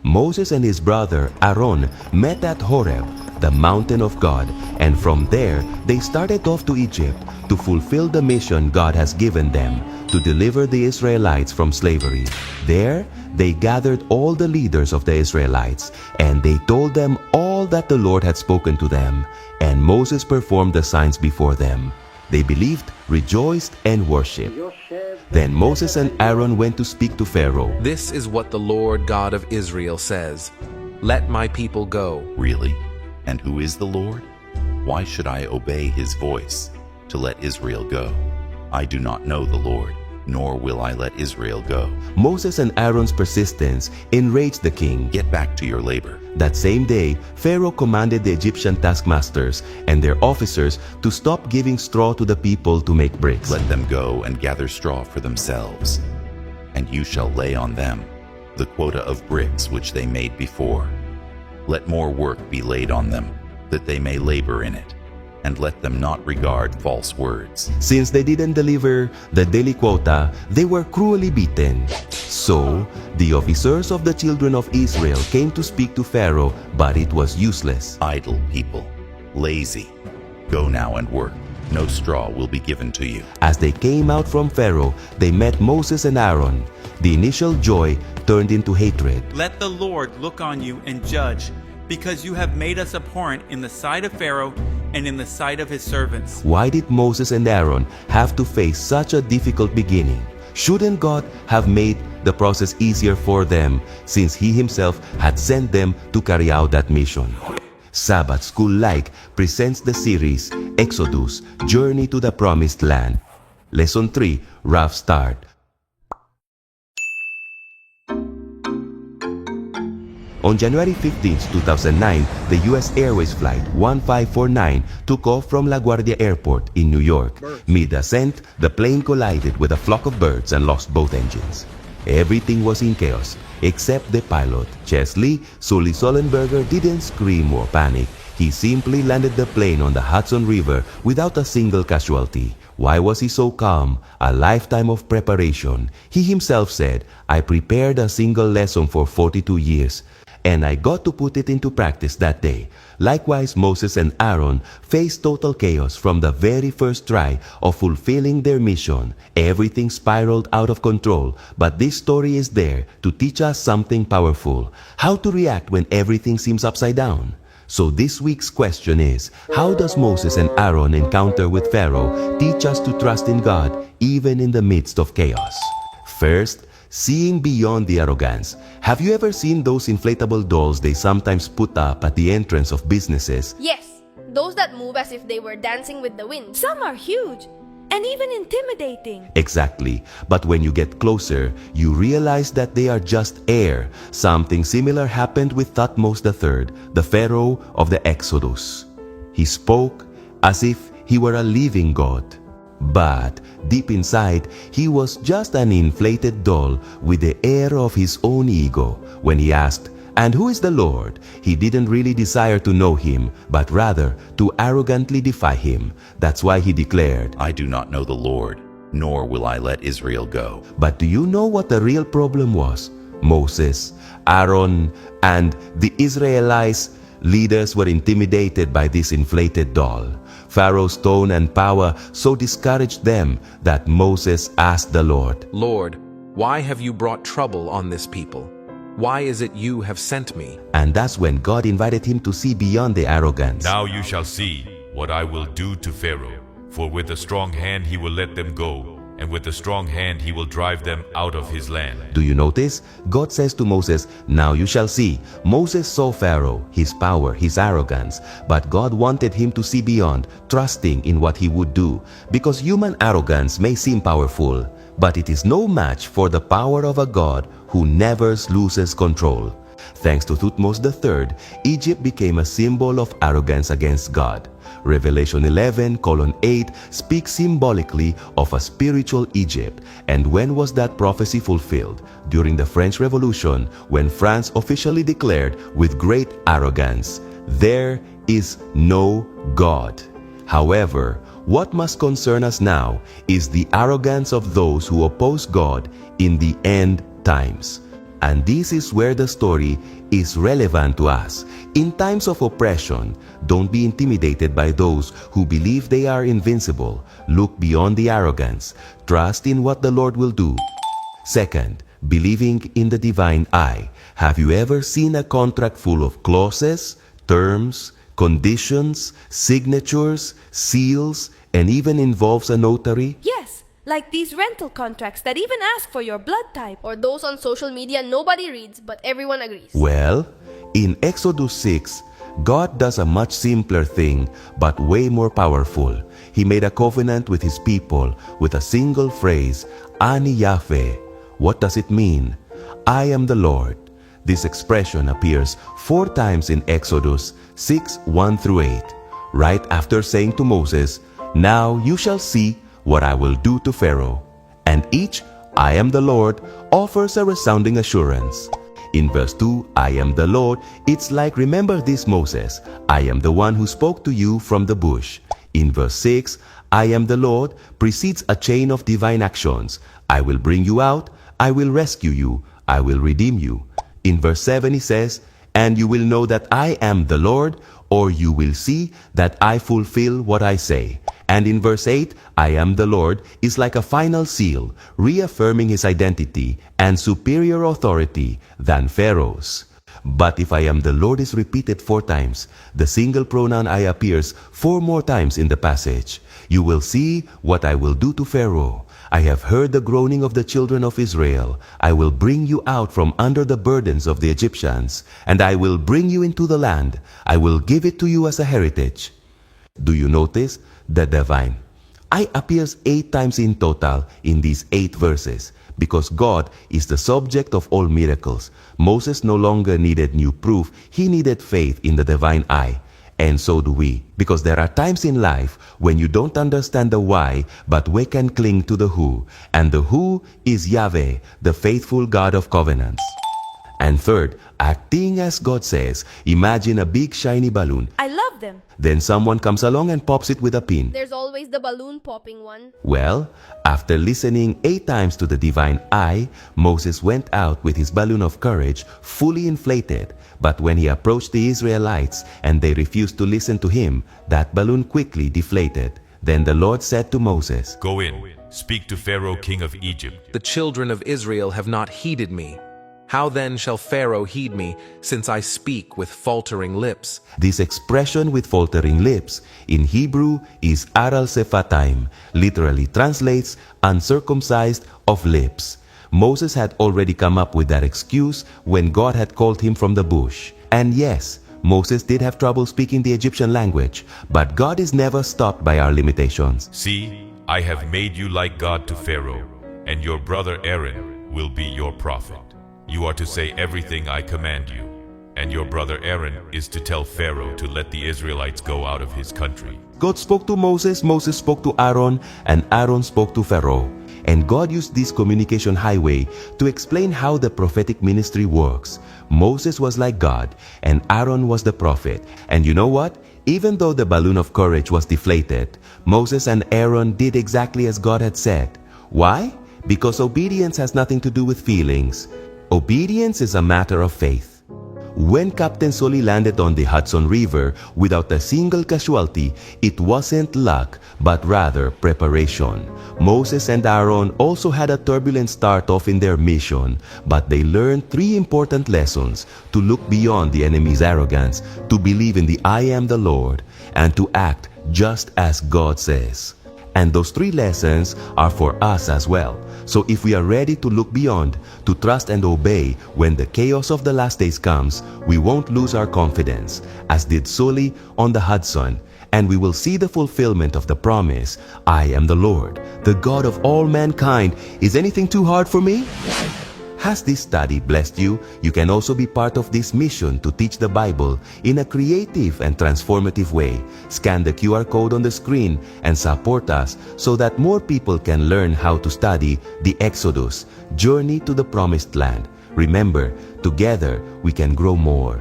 Moses and his brother Aaron met at Horeb, the mountain of God, and from there they started off to Egypt to fulfill the mission God has given them to deliver the Israelites from slavery. There, they gathered all the leaders of the Israelites, and they told them all that the Lord had spoken to them, and Moses performed the signs before them. They believed, rejoiced, and worshipped. Then Moses and Aaron went to speak to Pharaoh. This is what the Lord God of Israel says. Let my people go. Really? And who is the Lord? Why should I obey his voice to let Israel go? I do not know the Lord, nor will I let Israel go. Moses and Aaron's persistence enraged the king. Get back to your labor. That same day, Pharaoh commanded the Egyptian taskmasters and their officers to stop giving straw to the people to make bricks. Let them go and gather straw for themselves, and you shall lay on them the quota of bricks which they made before. Let more work be laid on them, that they may labor in it, and let them not regard false words. Since they didn't deliver the daily quota, they were cruelly beaten. So, the officers of the children of Israel came to speak to Pharaoh, but it was useless. Idle people, lazy, go now and work. No straw will be given to you. As they came out from Pharaoh, they met Moses and Aaron. The initial joy turned into hatred. Let the Lord look on you and judge, because you have made us abhorrent in the sight of Pharaoh and in the sight of his servants. Why did Moses and Aaron have to face such a difficult beginning? Shouldn't God have made the process easier for them, since He Himself had sent them to carry out that mission? Sabbath School Like presents the series Exodus, Journey to the Promised Land. Lesson 3, Rough Start. On January 15, 2009, the U.S. Airways Flight 1549 took off from LaGuardia Airport in New York. Mid-ascent, the plane collided with a flock of birds and lost both engines. Everything was in chaos, except the pilot. Chesley Sully Sullenberger didn't scream or panic. He simply landed the plane on the Hudson River without a single casualty. Why was he so calm? A lifetime of preparation. He himself said, "I prepared a single lesson for 42 years. And I got to put it into practice that day." Likewise, Moses and Aaron faced total chaos from the very first try of fulfilling their mission. Everything spiraled out of control, but this story is there to teach us something powerful: how to react when everything seems upside down. So this week's question is, how does Moses and Aaron encounter with Pharaoh teach us to trust in God even in the midst of chaos? First, seeing beyond the arrogance. Have you ever seen those inflatable dolls they sometimes put up at the entrance of businesses? Yes, those that move as if they were dancing with the wind. Some are huge and even intimidating. Exactly. But when you get closer, you realize that they are just air. Something similar happened with Thutmose III, the Pharaoh of the Exodus. He spoke as if he were a living God. But deep inside, he was just an inflated doll with the air of his own ego. When he asked, "And who is the Lord?" he didn't really desire to know him, but rather to arrogantly defy him. That's why he declared, I do not know the Lord, nor will I let Israel go. But do you know what the real problem was? Moses, Aaron, and the Israelites leaders were intimidated by this inflated doll. Pharaoh's tone and power so discouraged them that Moses asked the Lord, Lord, why have you brought trouble on this people? Why is it you have sent me? And that's when God invited him to see beyond the arrogance. Now you shall see what I will do to Pharaoh, for with a strong hand he will let them go, and with a strong hand he will drive them out of his land. Do you notice? God says to Moses, "Now you shall see." Moses saw Pharaoh, his power, his arrogance, but God wanted him to see beyond, trusting in what he would do. Because human arrogance may seem powerful, but it is no match for the power of a God who never loses control. Thanks to Thutmose III, Egypt became a symbol of arrogance against God. Revelation 11:8 speaks symbolically of a spiritual Egypt. And when was that prophecy fulfilled? During the French Revolution, when France officially declared with great arrogance, "There is no God." However, what must concern us now is the arrogance of those who oppose God in the end times. And this is where the story is relevant to us. In times of oppression, don't be intimidated by those who believe they are invincible. Look beyond the arrogance. Trust in what the Lord will do. Second, believing in the divine eye. Have you ever seen a contract full of clauses, terms, conditions, signatures, seals, and even involves a notary? Yes, like these rental contracts that even ask for your blood type. Or those on social media nobody reads but everyone agrees. Well, in Exodus 6, God does a much simpler thing but way more powerful. He made a covenant with his people with a single phrase, Ani Yahweh. What does it mean? I am the Lord. This expression appears 4 times in Exodus 6, 1 through 8, right after saying to Moses, Now you shall see what I will do to Pharaoh. And each, I am the Lord, offers a resounding assurance. In verse 2, I am the Lord, it's like, remember this, Moses, I am the one who spoke to you from the bush. In verse 6, I am the Lord precedes a chain of divine actions. I will bring you out, I will rescue you, I will redeem you. In verse 7 he says, And you will know that I am the Lord, or you will see that I fulfill what I say. And in verse 8, I am the Lord is like a final seal, reaffirming his identity and superior authority than Pharaoh's. But if I am the Lord is repeated 4 times, the single pronoun I appears 4 more times in the passage. You will see what I will do to Pharaoh. I have heard the groaning of the children of Israel. I will bring you out from under the burdens of the Egyptians, and I will bring you into the land. I will give it to you as a heritage. Do you notice? The divine I appears 8 times in total in these 8 verses. Because God is the subject of all miracles, Moses no longer needed new proof, he needed faith in the divine eye. And so do we, because there are times in life when you don't understand the why, but we can cling to the who. And the who is Yahweh, the faithful God of covenants. And third, acting as God says. Imagine a big shiny balloon. I love them. Then someone comes along and pops it with a pin. There's always the balloon popping one. Well, after listening 8 times to the divine eye, Moses went out with his balloon of courage fully inflated. But when he approached the Israelites and they refused to listen to him, that balloon quickly deflated. Then the Lord said to Moses, Go in, speak to Pharaoh, king of Egypt. The children of Israel have not heeded me. How then shall Pharaoh heed me, since I speak with faltering lips? This expression with faltering lips in Hebrew is aral sephatayim, literally translates uncircumcised of lips. Moses had already come up with that excuse when God had called him from the bush. And yes, Moses did have trouble speaking the Egyptian language, but God is never stopped by our limitations. See, I have made you like God to Pharaoh, and your brother Aaron will be your prophet. You are to say everything I command you, and your brother Aaron is to tell Pharaoh to let the Israelites go out of his country. God spoke to Moses, Moses spoke to Aaron, and Aaron spoke to Pharaoh. And God used this communication highway to explain how the prophetic ministry works. Moses was like God, and Aaron was the prophet. And you know what? Even though the balloon of courage was deflated, Moses and Aaron did exactly as God had said. Why? Because obedience has nothing to do with feelings. Obedience is a matter of faith. When Captain Sully landed on the Hudson River without a single casualty, it wasn't luck, but rather preparation. Moses and Aaron also had a turbulent start off in their mission, but they learned 3 important lessons: to look beyond the enemy's arrogance, to believe in the I am the Lord, and to act just as God says. And those 3 lessons are for us as well. So if we are ready to look beyond, to trust and obey when the chaos of the last days comes, we won't lose our confidence, as did Sully on the Hudson, and we will see the fulfillment of the promise, I am the Lord, the God of all mankind. Is anything too hard for me? Has this study blessed you? You can also be part of this mission to teach the Bible in a creative and transformative way. Scan the QR code on the screen and support us so that more people can learn how to study the Exodus, Journey to the Promised Land. Remember, together we can grow more.